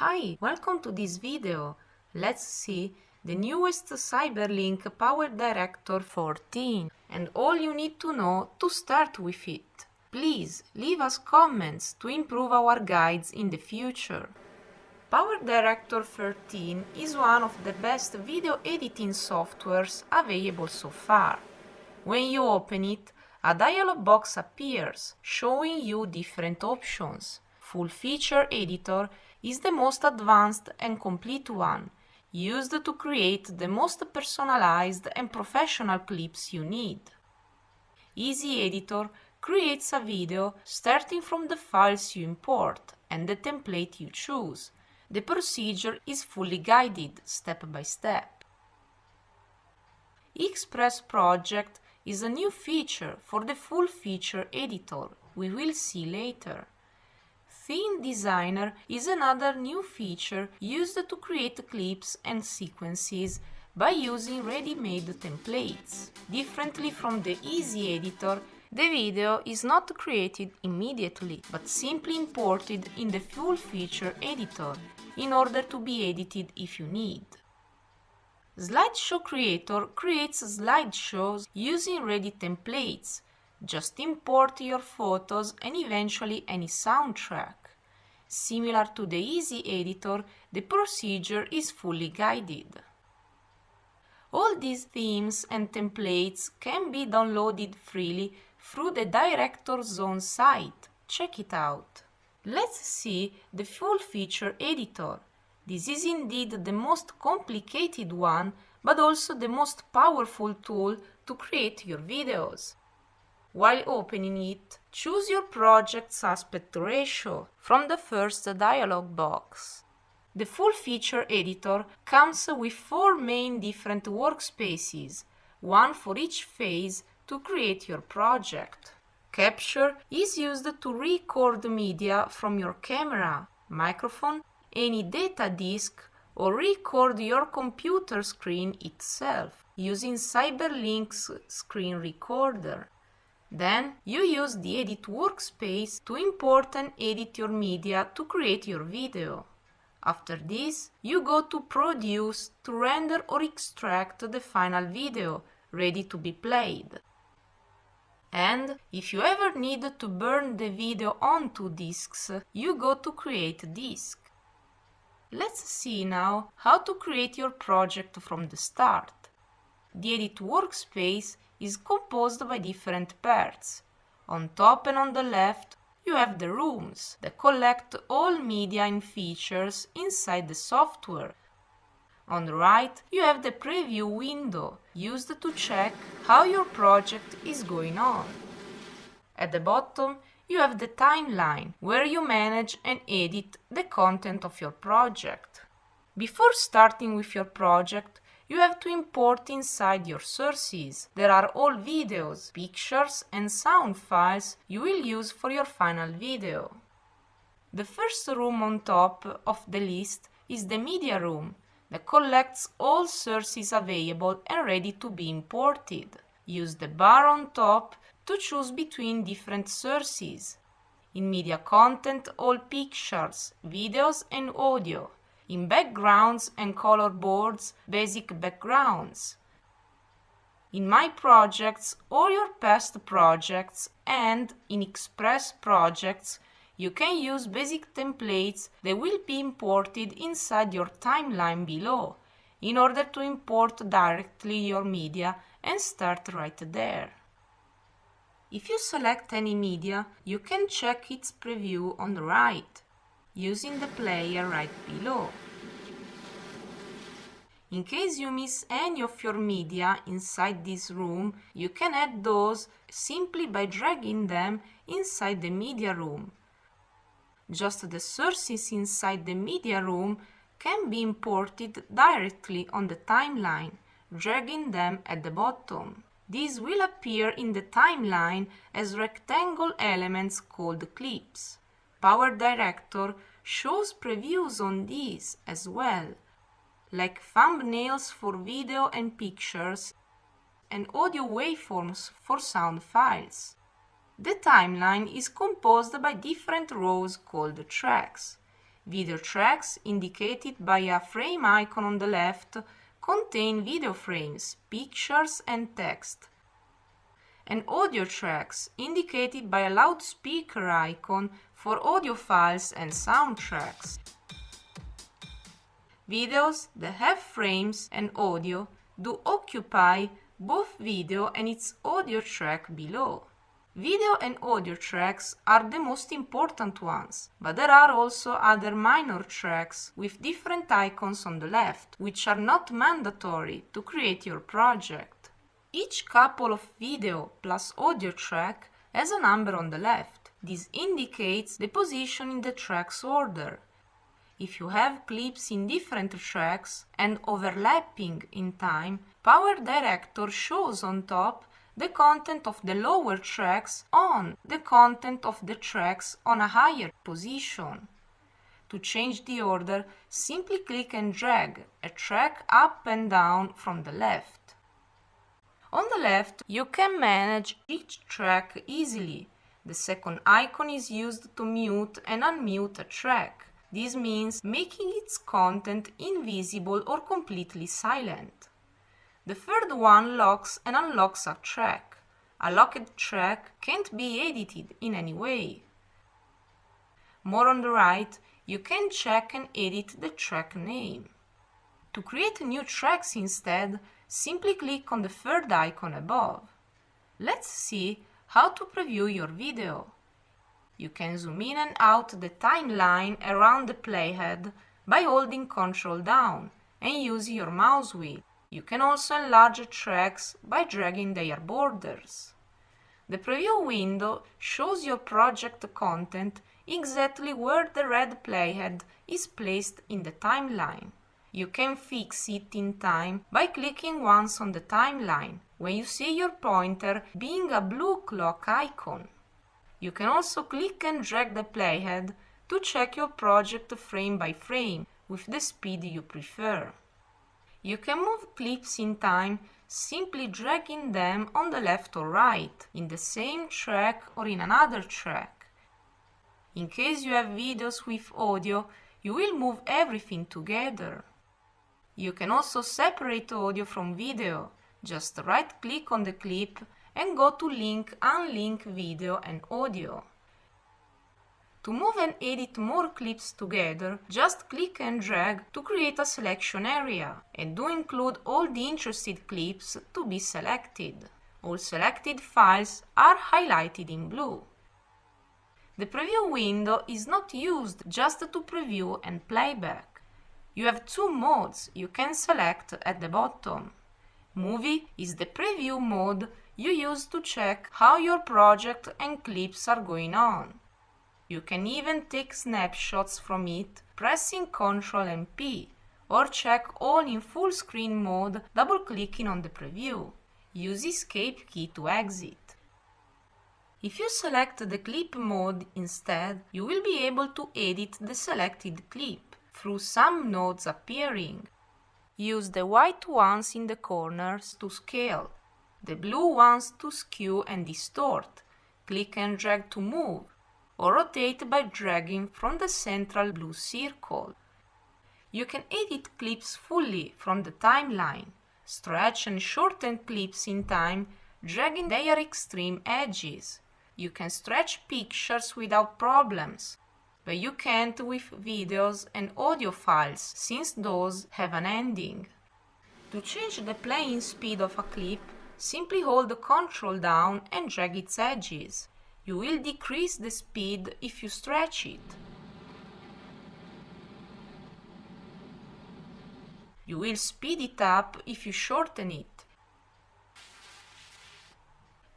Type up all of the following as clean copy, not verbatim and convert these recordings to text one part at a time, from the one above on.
Hi, welcome to this video. Let's see the newest Cyberlink PowerDirector 14 and all you need to know to start with it. Please leave us comments to improve our guides in the future. PowerDirector 13 is one of the best video editing softwares available so far. When you open it, a dialog box appears showing you different options. Full Feature Editor is the most advanced and complete one, used to create the most personalized and professional clips you need. Easy Editor creates a video starting from the files you import and the template you choose. The procedure is fully guided step by step. Express Project is a new feature for the Full Feature Editor. We will see later. Theme Designer is another new feature used to create clips and sequences by using ready-made templates. Differently from the Easy Editor, the video is not created immediately, but simply imported in the Full Feature Editor in order to be edited if you need. Slideshow Creator creates slideshows using ready templates. Just import your photos and eventually any soundtrack. Similar to the Easy Editor, the procedure is fully guided. All these themes and templates can be downloaded freely through the Director Zone site. Check it out. Let's see the Full Feature Editor. This is indeed the most complicated one, but also the most powerful tool to create your videos. While opening it, choose your project's aspect ratio from the first dialog box. The Full Feature Editor comes with 4 main different workspaces, one for each phase to create your project. Capture is used to record media from your camera, microphone, any data disk, or record your computer screen itself using Cyberlink's screen recorder. Then you use the Edit workspace to import and edit your media to create your video. After this, you go to Produce to render or extract the final video ready to be played. And if you ever need to burn the video onto disks, you go to Create Disk. Let's see now how to create your project from the start. The Edit workspace is composed by different parts. On top and on the left, you have the rooms that collect all media and features inside the software. On the right, you have the preview window, used to check how your project is going on. At the bottom, you have the timeline, where you manage and edit the content of your project. Before starting with your project, you have to import inside your sources. There are all videos, pictures and sound files you will use for your final video. The first room on top of the list is the media room that collects all sources available and ready to be imported. Use the bar on top to choose between different sources. In media content, all pictures, videos and audio. In backgrounds and color boards, basic backgrounds. In My Projects, all your past projects, and in Express Projects, you can use basic templates that will be imported inside your timeline below, in order to import directly your media and start right there. If you select any media, you can check its preview on the right, using the player right below. In case you miss any of your media inside this room, you can add those simply by dragging them inside the media room. Just the sources inside the media room can be imported directly on the timeline, dragging them at the bottom. These will appear in the timeline as rectangle elements called clips. PowerDirector shows previews on these as well, like thumbnails for video and pictures, and audio waveforms for sound files. The timeline is composed by different rows called tracks. Video tracks, indicated by a frame icon on the left, contain video frames, pictures and text. And audio tracks, indicated by a loudspeaker icon for audio files and soundtracks. Videos that have frames and audio do occupy both video and its audio track below. Video and audio tracks are the most important ones, but there are also other minor tracks with different icons on the left, which are not mandatory to create your project. Each couple of video plus audio track has a number on the left. This indicates the position in the track's order. If you have clips in different tracks and overlapping in time, PowerDirector shows on top the content of the lower tracks on the content of the tracks on a higher position. To change the order, simply click and drag a track up and down from the left. On the left, you can manage each track easily. The second icon is used to mute and unmute a track. This means making its content invisible or completely silent. The third one locks and unlocks a track. A locked track can't be edited in any way. More on the right, you can check and edit the track name. To create new tracks instead, simply click on the third icon above. Let's see how to preview your video. You can zoom in and out the timeline around the playhead by holding Ctrl down and use your mouse wheel. You can also enlarge tracks by dragging their borders. The preview window shows your project content exactly where the red playhead is placed in the timeline. You can fix it in time by clicking once on the timeline, when you see your pointer being a blue clock icon. You can also click and drag the playhead to check your project frame by frame with the speed you prefer. You can move clips in time simply dragging them on the left or right, in the same track or in another track. In case you have videos with audio, you will move everything together. You can also separate audio from video. Just right-click on the clip and go to Link, Unlink Video and Audio. To move and edit more clips together, just click and drag to create a selection area, and do include all the interested clips to be selected. All selected files are highlighted in blue. The preview window is not used just to preview and playback. You have two modes you can select at the bottom. Movie is the preview mode you use to check how your project and clips are going on. You can even take snapshots from it, pressing Ctrl and P, or check all in full screen mode, double-clicking on the preview. Use Escape key to exit. If you select the clip mode instead, you will be able to edit the selected clip through some nodes appearing. Use the white ones in the corners to scale, the blue ones to skew and distort. Click and drag to move, or rotate by dragging from the central blue circle. You can edit clips fully from the timeline, stretch and shorten clips in time, dragging their extreme edges. You can stretch pictures without problems, but you can't with videos and audio files, since those have an ending. To change the playing speed of a clip, simply hold Ctrl down and drag its edges. You will decrease the speed if you stretch it. You will speed it up if you shorten it.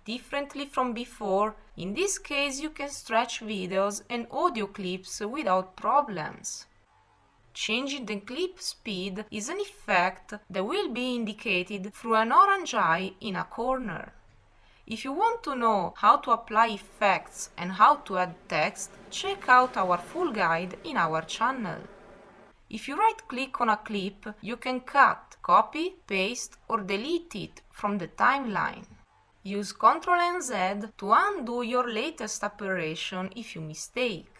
Differently from before, in this case you can stretch videos and audio clips without problems. Changing the clip speed is an effect that will be indicated through an orange eye in a corner. If you want to know how to apply effects and how to add text, check out our full guide in our channel. If you right-click on a clip, you can cut, copy, paste or delete it from the timeline. Use Ctrl and Z to undo your latest operation if you mistake.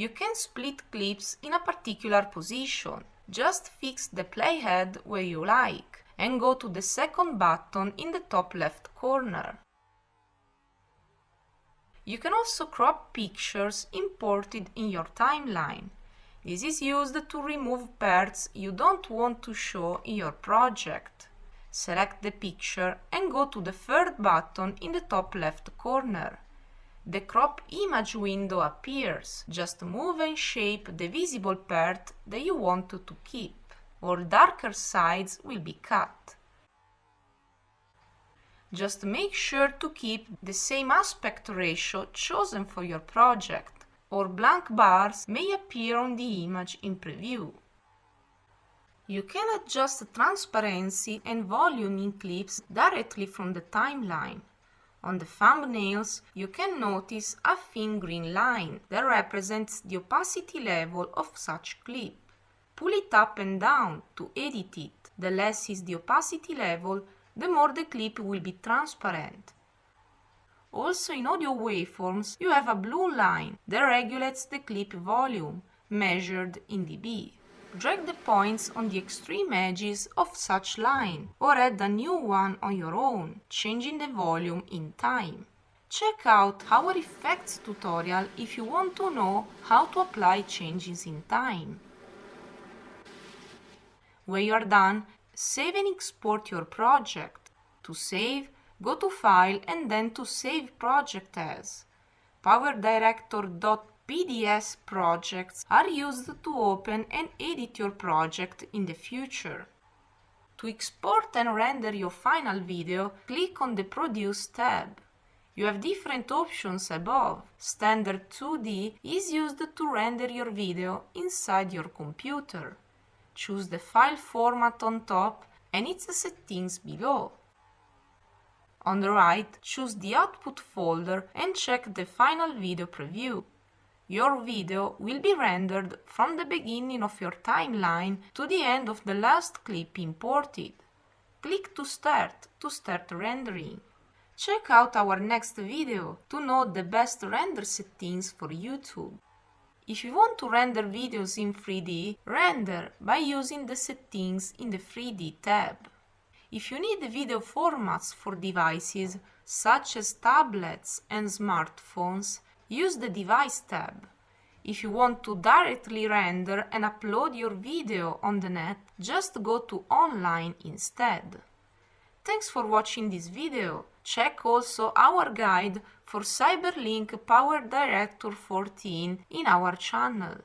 You can split clips in a particular position. Just fix the playhead where you like and go to the second button in the top left corner. You can also crop pictures imported in your timeline. This is used to remove parts you don't want to show in your project. Select the picture and go to the third button in the top left corner. The crop image window appears. Just move and shape the visible part that you want to keep. All darker sides will be cut. Just make sure to keep the same aspect ratio chosen for your project, or blank bars may appear on the image in preview. You can adjust transparency and volume in clips directly from the timeline. On the thumbnails, you can notice a thin green line that represents the opacity level of such clip. Pull it up and down to edit it. The less is the opacity level, the more the clip will be transparent. Also in audio waveforms, you have a blue line that regulates the clip volume, measured in dB. Drag the points on the extreme edges of such line, or add a new one on your own, changing the volume in time. Check out our effects tutorial if you want to know how to apply changes in time. When you are done, save and export your project. To save, go to File and then to Save Project As. PowerDirector.pds projects are used to open and edit your project in the future. To export and render your final video, click on the Produce tab. You have different options above. Standard 2D is used to render your video inside your computer. Choose the file format on top and its settings below. On the right, choose the output folder and check the final video preview. Your video will be rendered from the beginning of your timeline to the end of the last clip imported. Click to start rendering. Check out our next video to know the best render settings for YouTube. If you want to render videos in 3D, render by using the settings in the 3D tab. If you need video formats for devices such as tablets and smartphones, use the Device tab. If you want to directly render and upload your video on the net, just go to Online instead. Thanks for watching this video. Check also our guide for Cyberlink PowerDirector 14 in our channel.